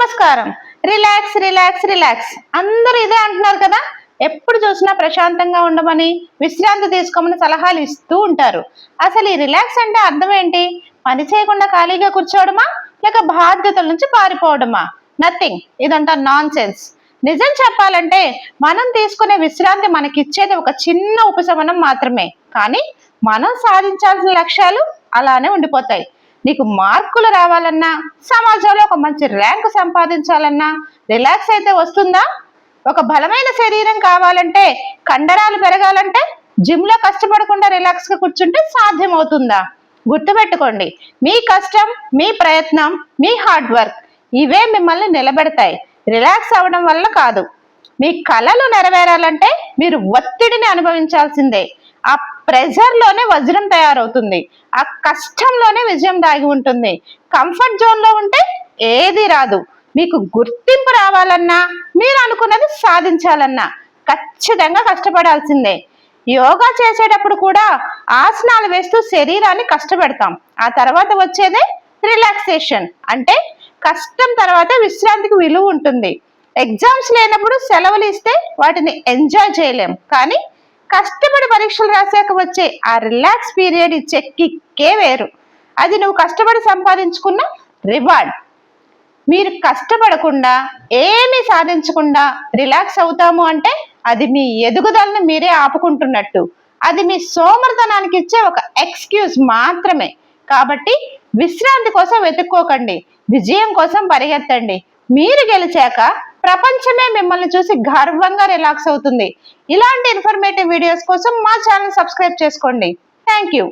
నమస్కారం. Relax relax relax అందరూ ఇదే అంటున్నారు కదా. ఎప్పుడు చూసినా ప్రశాంతంగా ఉండమని, విశ్రాంతి తీసుకోమని సలహాలు ఇస్తూ ఉంటారు. అసలు ఈ రిలాక్స్ అంటే అర్థం ఏంటి? పని చేయకుండా ఖాళీగా కూర్చోవడమా, లేక బాధ్యతల నుంచి పారిపోవడమా? నథింగ్. ఇదంతా నాన్ సెన్స్. నిజం చెప్పాలంటే మనం తీసుకునే విశ్రాంతి మనకిచ్చేది ఒక చిన్న ఉపశమనం మాత్రమే. కానీ మనం సాధించాల్సిన లక్ష్యాలు అలానే ఉండిపోతాయి. నీకు మార్కులు రావాలన్నా, సమాజంలో ఒక మంచి ర్యాంకు సంపాదించాలన్నా రిలాక్స్ అయితే వస్తుందా? ఒక బలమైన శరీరం కావాలంటే, కండరాలు పెరగాలంటే జిమ్ లో కష్టపడకుండా రిలాక్స్ గా కూర్చుంటే సాధ్యమవుతుందా? గుర్తుపెట్టుకోండి, మీ కష్టం, మీ ప్రయత్నం, మీ హార్డ్ వర్క్ ఇవే మిమ్మల్ని నిలబెడతాయి. రిలాక్స్ అవ్వడం వల్ల కాదు. మీ కలలు నెరవేరాలంటే మీరు ఒత్తిడిని అనుభవించాల్సిందే. ఆ ప్రెజర్ లోనే వజ్రం తయారవుతుంది. ఆ కష్టంలోనే విజయం దాగి ఉంటుంది. కంఫర్ట్ జోన్ లో ఉంటే ఏది రాదు. మీకు గుర్తింపు రావాలన్నా, మీరు అనుకున్నది సాధించాలన్నా ఖచ్చితంగా కష్టపడాల్సిందే. యోగా చేసేటప్పుడు కూడా ఆసనాలు వేస్తూ శరీరాన్ని కష్టపెడతాం. ఆ తర్వాత వచ్చేదే రిలాక్సేషన్. అంటే కష్టం తర్వాత విశ్రాంతికి విలువ ఉంటుంది. ఎగ్జామ్స్ లేనప్పుడు సెలవులు ఇస్తే వాటిని ఎంజాయ్ చేయలేం. కానీ కష్టపడి పరీక్షలు రాసాక వచ్చే ఆ రిలాక్స్ పీరియడ్ ఇచ్చే కిక్కే వేరు. అది నువ్వు కష్టపడి సంపాదించుకున్న రివార్డ్. మీరు కష్టపడకుండా, ఏమీ సాధించకుండా రిలాక్స్ అవుతాము అంటే అది మీ ఎదుగుదలను మీరే ఆపుకుంటున్నట్టు. అది మీ సోమర్తనానికి ఇచ్చే ఒక ఎక్స్క్యూజ్ మాత్రమే. కాబట్టి విశ్రాంతి కోసం వెతుక్కోకండి, విజయం కోసం పరిగెత్తండి. మీరు గెలిచాక ప్రపంచమే మిమ్మల్ని చూసి గర్వంగా రిలాక్స్ అవుతుంది. ఇలాంటి ఇన్ఫర్మేటివ్ వీడియోస్ కోసం మా ఛానల్ సబ్స్క్రైబ్ చేసుకోండి. Thank you.